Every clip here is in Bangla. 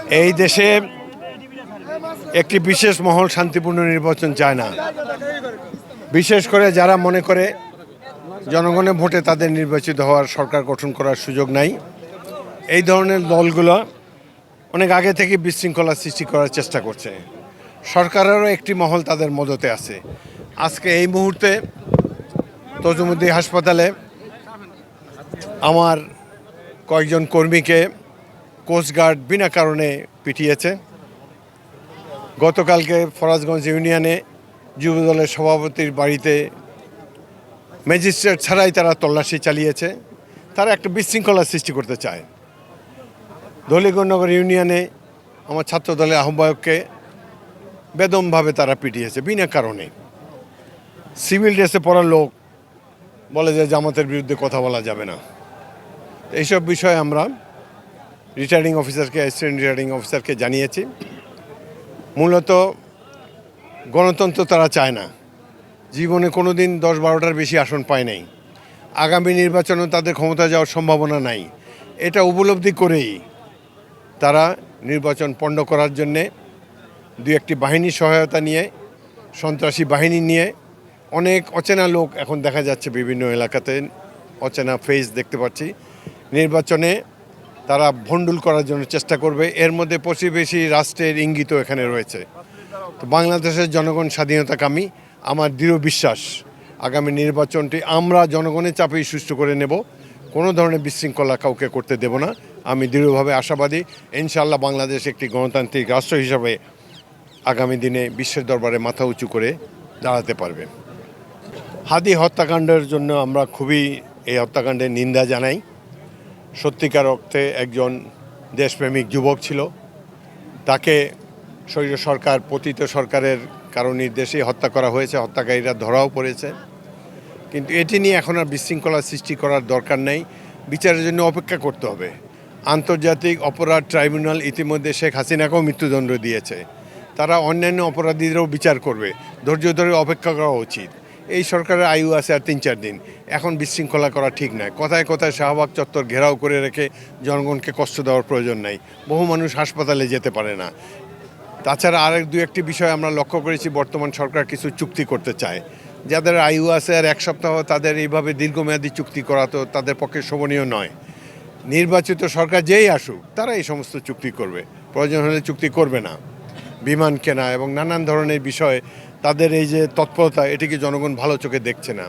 এই দেশে একটি বিশেষ মহল শান্তিপূর্ণ নির্বাচন চায় না। বিশেষ করে যারা মনে করে জনগণের ভোটে তাদের নির্বাচিত হওয়ার সরকার গঠন করার সুযোগ নাই, এই ধরনের দলগুলো অনেক আগে থেকে বিশৃঙ্খলা সৃষ্টি করার চেষ্টা করছে। সরকারেরও একটি মহল তাদের মদতে আছে। আজকে এই মুহূর্তে তজুমুদ্দিন হাসপাতালে আমার কয়েকজন কর্মীকে কোস্টগার্ড বিনা কারণে পিটিয়েছে। গতকালকে ফরাজগঞ্জ ইউনিয়নে যুবদলের সভাপতির বাড়িতে ম্যাজিস্ট্রেট ছাড়াই তারা তল্লাশি চালিয়েছে। তারা একটা বিশৃঙ্খলা সৃষ্টি করতে চায়। ধলিগড়নগর ইউনিয়নে আমার ছাত্র দলের আহ্বায়ককে বেদমভাবে তারা পিটিয়েছে বিনা কারণে। সিভিল ড্রেসে পড়া লোক বলে যে জামাতের বিরুদ্ধে কথা বলা যাবে না। এইসব বিষয়ে আমরা রিটার্নিং অফিসারকে, অ্যাসিস্ট্যান্ট রিটার্নিং অফিসারকে জানিয়েছি। মূলত গণতন্ত্র তারা চায় না। জীবনে কোনো দিন 10-12টার বেশি আসন পায় নাই। আগামী নির্বাচনেও তাদের ক্ষমতা যাওয়ার সম্ভাবনা নাই। এটা উপলব্ধি করেই তারা নির্বাচন পণ্ড করার জন্যে দু একটি বাহিনীর সহায়তা নিয়ে, সন্ত্রাসী বাহিনী নিয়ে, অনেক অচেনা লোক এখন দেখা যাচ্ছে বিভিন্ন এলাকাতে, অচেনা ফেস দেখতে পাচ্ছি। নির্বাচনে তারা ভণ্ডুল করার জন্য চেষ্টা করবে। এর মধ্যে প্রতিবেশী রাষ্ট্রের ইঙ্গিতও এখানে রয়েছে। তো বাংলাদেশের জনগণ স্বাধীনতাকামী। আমার দৃঢ় বিশ্বাস আগামী নির্বাচনটি আমরা জনগণের চাপেই সুষ্ঠু করে নেব। কোনো ধরনের বিশৃঙ্খলা কাউকে করতে দেব না। আমি দৃঢ়ভাবে আশাবাদী ইনশাআল্লাহ বাংলাদেশ একটি গণতান্ত্রিক রাষ্ট্র হিসাবে আগামী দিনে বিশ্বের দরবারে মাথা উঁচু করে দাঁড়াতে পারবে। হাদি হত্যাকাণ্ডের জন্য আমরা খুবই এই হত্যাকাণ্ডের নিন্দা জানাই। সত্যিকার অর্থে একজন দেশপ্রেমিক যুবক ছিল। তাকে স্বৈর সরকার, পতিত সরকারের কারো নির্দেশে হত্যা করা হয়েছে। হত্যাকারীরা ধরাও পড়েছে। কিন্তু এটি নিয়ে এখন আর বিশৃঙ্খলা সৃষ্টি করার দরকার নেই। বিচারের জন্য অপেক্ষা করতে হবে। আন্তর্জাতিক অপরাধ ট্রাইব্যুনাল ইতিমধ্যে শেখ হাসিনাকেও মৃত্যুদণ্ড দিয়েছে। তারা অন্যান্য অপরাধীদেরও বিচার করবে। ধৈর্য ধরে অপেক্ষা করা উচিত। এই সরকারের আয়ু আছে আর 3-4 দিন। এখন বিশৃঙ্খলা করা ঠিক নয়। কথায় কথায় শাহবাগ চত্বর ঘেরাও করে রেখে জনগণকে কষ্ট দেওয়ার প্রয়োজন নাই। বহু মানুষ হাসপাতালে যেতে পারে না। তাছাড়া আরেক দু একটি বিষয় আমরা লক্ষ্য করেছি, বর্তমান সরকার কিছু চুক্তি করতে চায়। যাদের আয়ু আছে আর 1 সপ্তাহ, তাদের এইভাবে দীর্ঘমেয়াদী চুক্তি করা তো তাদের পক্ষে শোভনীয় নয়। নির্বাচিত সরকার যেই আসুক তারা এই সমস্ত চুক্তি করবে। প্রয়োজন হলে চুক্তি করবে না। বিমান কেনা এবং নানান ধরনের বিষয় তাদের এই যে তৎপরতা, এটিকে জনগণ ভালো চোখে দেখছে না।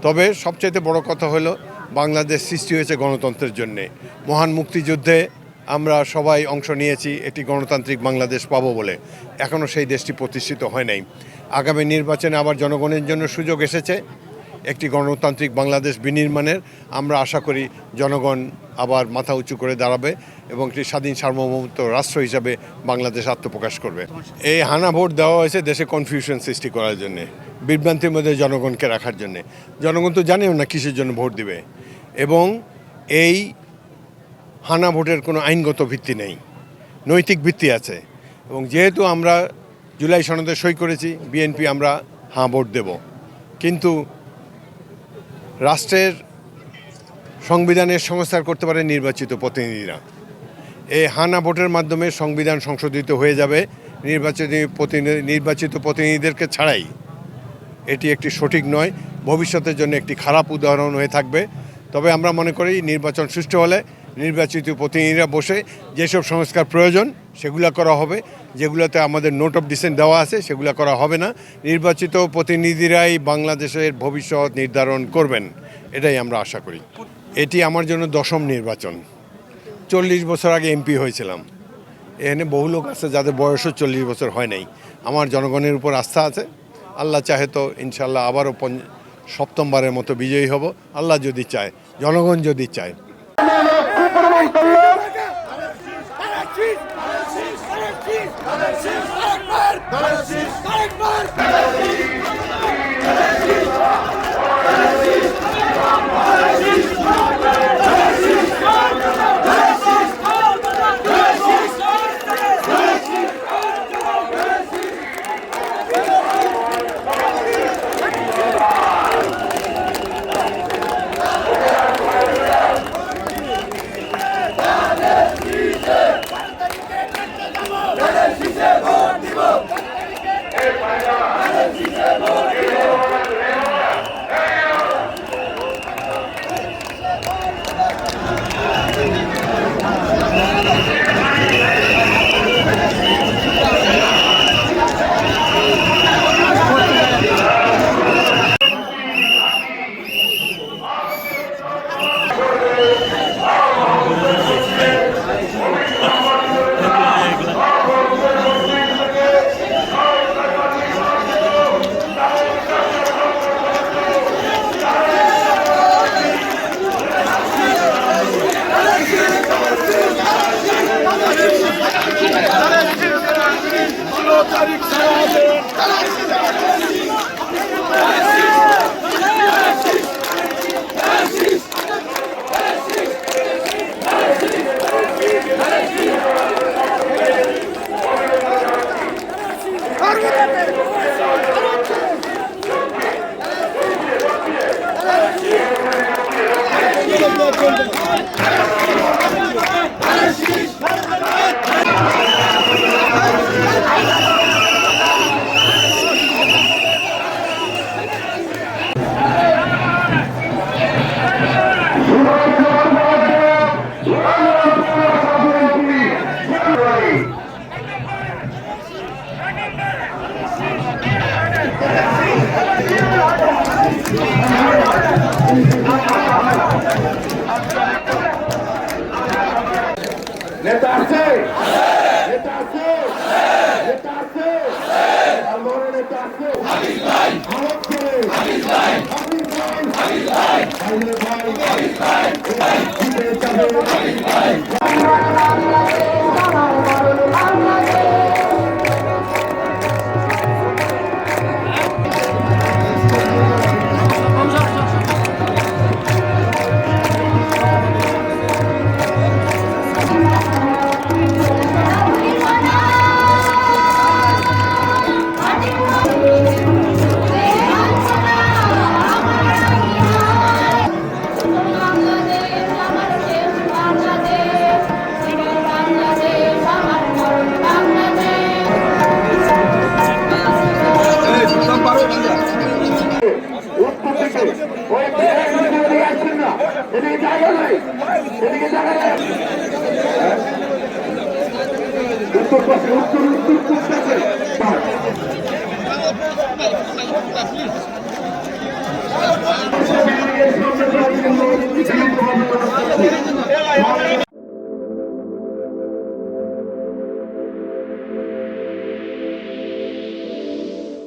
তবে সবচাইতে বড় কথা হলো বাংলাদেশ সৃষ্টি হয়েছে গণতন্ত্রের জন্যে। মহান মুক্তিযুদ্ধে আমরা সবাই অংশ নিয়েছি একটি গণতান্ত্রিক বাংলাদেশ পাবো বলে। এখনও সেই দেশটি প্রতিষ্ঠিত হয় নাই। আগামী নির্বাচনে আবার জনগণের জন্য সুযোগ এসেছে একটি গণতান্ত্রিক বাংলাদেশ বিনির্মাণের। আমরা আশা করি জনগণ আবার মাথা উঁচু করে দাঁড়াবে এবং একটি স্বাধীন সার্বভৌমত্ব রাষ্ট্র হিসাবে বাংলাদেশ আত্মপ্রকাশ করবে। এই হানা ভোট দেওয়া হয়েছে দেশে কনফিউশন সৃষ্টি করার জন্যে, বিভ্রান্তির মধ্যে জনগণকে রাখার জন্যে। জনগণ তো জানেও না কিসের জন্য ভোট দিবে। এবং এই হানা ভোটের কোনো আইনগত ভিত্তি নেই, নৈতিক ভিত্তি আছে। এবং যেহেতু আমরা জুলাই সনদে সই করেছি, বিএনপি আমরা হাঁ ভোট দেব। কিন্তু রাষ্ট্রের সংবিধানের সংস্কার করতে পারে নির্বাচিত প্রতিনিধিরা। এই হানা ভোটের মাধ্যমে সংবিধান সংশোধিত হয়ে যাবে নির্বাচিত প্রতিনিধিদেরকে ছাড়াই। এটি একটি সঠিক নয়, ভবিষ্যতের জন্য একটি খারাপ উদাহরণ হয়ে থাকবে। তবে আমরা মনে করি নির্বাচন সুষ্ঠু হলে নির্বাচিত প্রতিনিধিরা বসে যেসব সংস্কার প্রয়োজন সেগুলো করা হবে। যেগুলোতে আমাদের নোট অফ ডিসেন্ট দেওয়া আছে সেগুলো করা হবে না। নির্বাচিত প্রতিনিধিরাই বাংলাদেশের ভবিষ্যৎ নির্ধারণ করবেন, এটাই আমরা আশা করি। এটি আমার জন্য 10ম নির্বাচন। 40 বছর আগে এমপি হয়েছিলাম। এখানে বহু লোক আছে যাদের বয়সও 40 বছর হয় নাই। আমার জনগণের উপর আস্থা আছে। আল্লাহ চাহে তো ইনশাল্লাহ আবারও 7মবারের মতো বিজয়ী হব, আল্লাহ যদি চায়, জনগণ যদি চায়। উত্তর